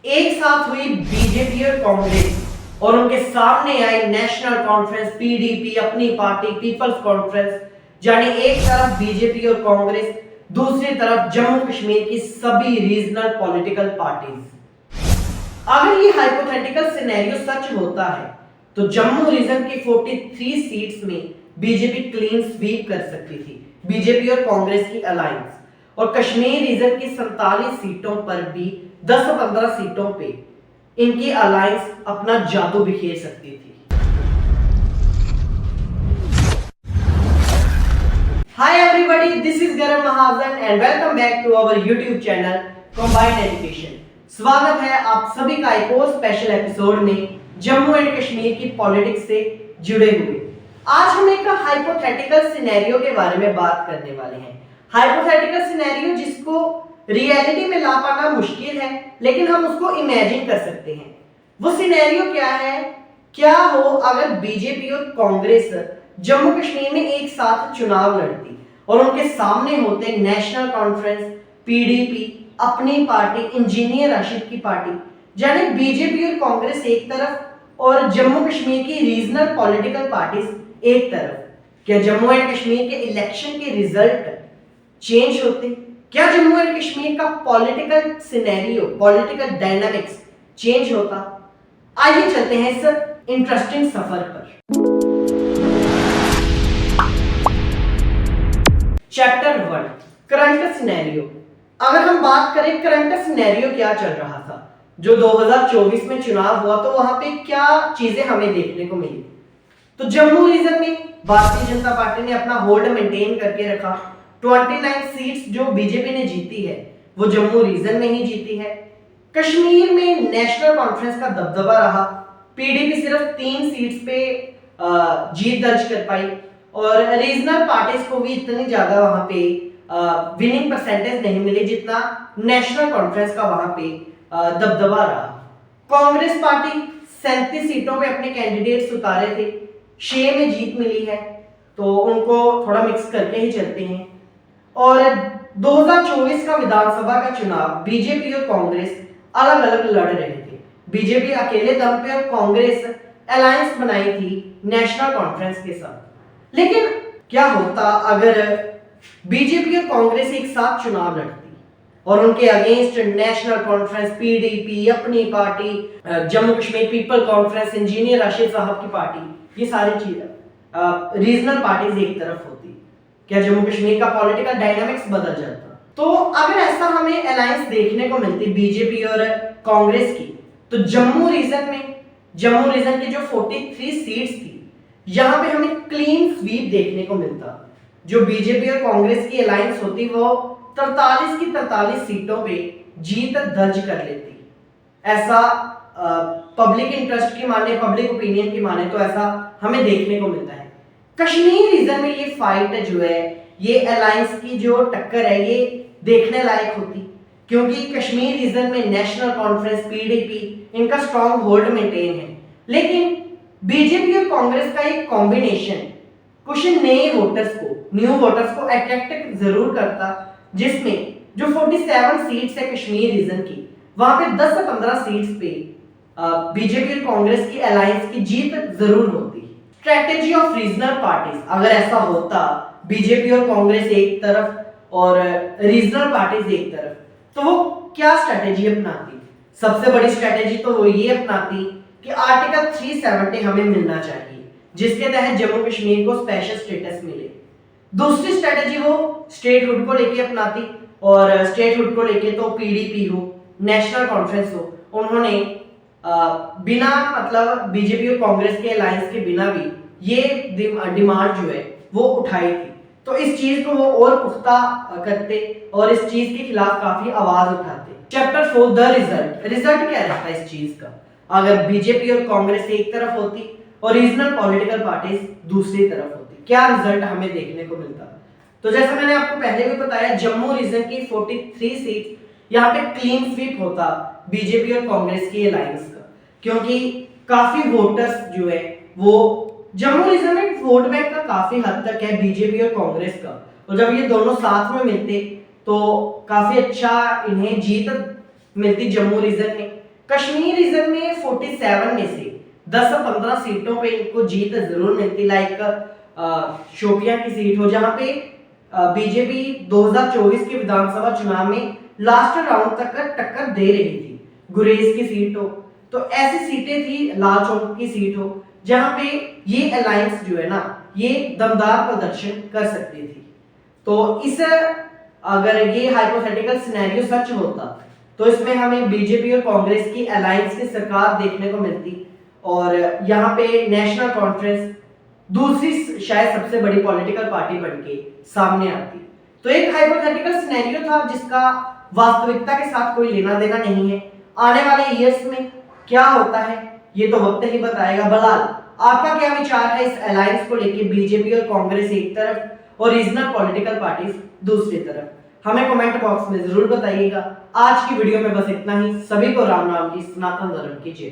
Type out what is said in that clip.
एक साथ हुई बीजेपी और कांग्रेस और उनके सामने आई नेशनल कॉन्फ्रेंस पीडीपी, अपनी पार्टी पीपल्स कॉन्फ्रेंस। यानी एक तरफ बीजेपी और कांग्रेस, दूसरी तरफ जम्मू कश्मीर की सभी रीजनल पॉलिटिकल पार्टीज। अगर ये हाइपोथेटिकल सिनेरियो सच होता है तो जम्मू रीजन की 43 सीट्स में बीजेपी क्लीन स्वीप कर सकती थी, बीजेपी और कांग्रेस की अलायंस। और कश्मीर रीजन की 47 सीटों पर भी 10-15 सीटों पे इनकी अलायंस अपना जादू बिखेर सकती थी। Hi everybody, this is Garam Mahajan and welcome back to our YouTube channel Combined Education। स्वागत है आप सभी का एक और स्पेशल एपिसोड में जम्मू एंड कश्मीर की पॉलिटिक्स से जुड़े हुए। आज हम एक हाइपोथेटिकल सिनेरियो के बारे में बात करने वाले हैं। हाइपोथेटिकल सिनेरियो जिसको रियलिटी में ला पाना मुश्किल है, लेकिन हम उसको इमेजिन कर सकते हैं। वो सिनेरियो क्या है? क्या हो अगर बीजेपी और कांग्रेस जम्मू कश्मीर में एक साथ चुनाव लड़ती और उनके सामने होते नेशनल कॉन्फ्रेंस, पीडीपी, अपनी पार्टी, इंजीनियर राशिद की पार्टी। यानी बीजेपी और कांग्रेस एक तरफ और जम्मू कश्मीर की रीजनल पॉलिटिकल पार्टीज एक तरफ। क्या जम्मू एंड कश्मीर के इलेक्शन के रिजल्ट चेंज होते? क्या जम्मू एंड कश्मीर का political scenario, political dynamics change होता? आइए चलते हैं इस इंटरेस्टिंग सफर पर। Chapter 1, current scenario. अगर हम बात करें करंट सिनेरियो क्या चल रहा था, जो 2024 में चुनाव हुआ, तो वहां पे क्या चीजें हमें देखने को मिली। तो जम्मू रीजन में भारतीय जनता पार्टी ने अपना होल्ड मेंटेन करके रखा। 29 सीट्स जो बीजेपी ने जीती है वो जम्मू रीजन में ही जीती है। कश्मीर में नेशनल कॉन्फ्रेंस का दबदबा रहा। पीडीपी सिर्फ 3 सीट्स पे जीत दर्ज कर पाई और रीजनल पार्टीज को भी इतनी ज्यादा वहां पे विनिंग परसेंटेज नहीं मिली जितना नेशनल कॉन्फ्रेंस का वहां पे दबदबा रहा। कांग्रेस पार्टी 37 सीटों पे अपने कैंडिडेट्स उतारे थे, 6 में जीत मिली है, तो उनको थोड़ा मिक्स करके ही चलते हैं। और 2024 का विधानसभा का चुनाव बीजेपी और कांग्रेस अलग अलग लड़ रहे थे। बीजेपी अकेले दम पे और कांग्रेस अलायंस बनाई थी नेशनल कॉन्फ्रेंस के साथ। लेकिन क्या होता अगर बीजेपी और कांग्रेस एक साथ चुनाव लड़ती और उनके अगेंस्ट नेशनल कॉन्फ्रेंस, पीडीपी, अपनी party, Jammu Kashmir people conference, engineer Rashid साहब की पार्टी, ये सारी चीजें रीजनल पार्टीज एक तरफ होती, क्या जम्मू कश्मीर का पॉलिटिकल डायनामिक्स बदल जाता? तो अगर ऐसा हमें अलायंस देखने को मिलती बीजेपी और कांग्रेस की, तो जम्मू रीजन की जो 43 सीट्स थी, यहां पे हमें क्लीन स्वीप देखने को मिलता। जो बीजेपी और कांग्रेस की अलायंस होती वो 43 की 43 सीटों पे जीत दर्ज कर लेती। ऐसा पब्लिक इंटरेस्ट की माने, पब्लिक ओपिनियन की माने तो ऐसा हमें देखने को मिलता है। कश्मीर रीजन में ये फाइट जो है, ये अलायंस की जो टक्कर है, ये देखने लायक होती, क्योंकि कश्मीर रीजन में नेशनल कॉन्फ्रेंस, पीडीपी, इनका स्ट्रॉन्ग होल्ड मेंटेन है। लेकिन बीजेपी और कांग्रेस का एक कॉम्बिनेशन कुछ नए वोटर्स को, न्यू वोटर्स को अट्रैक्ट जरूर करता, जिसमें जो 47 सीट्स है कश्मीर रीजन की, वहां पे 10 से 15 सीट्स पे बीजेपी और कांग्रेस की अलायंस की जीत जरूर होती। स्ट्रेटेजी ऑफ रीजनल पार्टीज, अगर ऐसा होता बीजेपी और कांग्रेस एक तरफ और रीजनल पार्टीज एक तरफ, तो वो क्या स्ट्रेटेजी अपनाती? सबसे बड़ी स्ट्रेटेजी तो वो ये अपनाती कि आर्टिकल 370 हमें मिलना चाहिए, जिसके तहत जम्मू कश्मीर को स्पेशल स्टेटस मिले। दूसरी स्ट्रेटेजी वो स्टेटहुड को लेके अपनाती, और स्टेटहुड को लेके तो पीडीपी हो, नेशनल कॉन्फ्रेंस हो, उन्होंने बिना मतलब बीजेपी और कांग्रेस के अलायंस के बिना भी ये डिमांड जो है वो उठाई थी। तो इस चीज को वो और पुख्ता करते और इस चीज के खिलाफ काफी आवाज उठाते। चैप्टर 4, द रिजल्ट क्या रहता है इस चीज का अगर बीजेपी और कांग्रेस एक तरफ होती और रीजनल पॉलिटिकल पार्टीज दूसरी तरफ होती? क्या रिजल्ट हमें देखने को मिलता? तो जैसा मैंने आपको पहले भी बताया, जम्मू रीजन की 43 सीट, यहाँ पे क्लीन स्वीप होता बीजेपी और कांग्रेस की अलायंस का, क्योंकि काफी वोटर्स जो है वो जम्मू रीजन में वोट बैंक का काफी हद तक है बीजेपी और कांग्रेस का, और जब ये दोनों साथ में मिलते तो काफी अच्छा इन्हें जीत मिलती जम्मू रीजन में। कश्मीर रीजन में 47 में से 10 से 15 सीटों पे इनको जीत जरूर मिलती, लाइक शोपियां की सीट हो जहां पे बीजेपी 2024 के विधानसभा चुनाव में लास्ट राउंड तक टक्कर दे रही थी, गुरेज की सीट हो, तो ऐसी सीटें थी, लाल चौक की सीट हो, जहां पे ये अलायंस जो है ना ये दमदार प्रदर्शन कर सकती थी। तो इस अगर ये हाइपोथेटिकल सिनेरियो सच होता तो इसमें हमें बीजेपी और कांग्रेस की अलायंस की सरकार देखने को मिलती और यहाँ पे नेशनल कॉन्फ्रेंस दूसरी शायद सबसे बड़ी पॉलिटिकल पार्टी बनके सामने आती। तो एक हाइपोथेटिकल सिनेरियो था जिसका वास्तविकता के साथ कोई लेना देना नहीं है। आने वाले ईयर्स में क्या होता है ये तो वक्त ही बताएगा। बलाल, आपका क्या विचार है इस अलायंस को लेके, बीजेपी और कांग्रेस एक तरफ और रीजनल पॉलिटिकल पार्टीज दूसरी तरफ? हमें कमेंट बॉक्स में जरूर बताइएगा। आज की वीडियो में बस इतना ही। सभी को राम राम की सनातन धर्म की जय।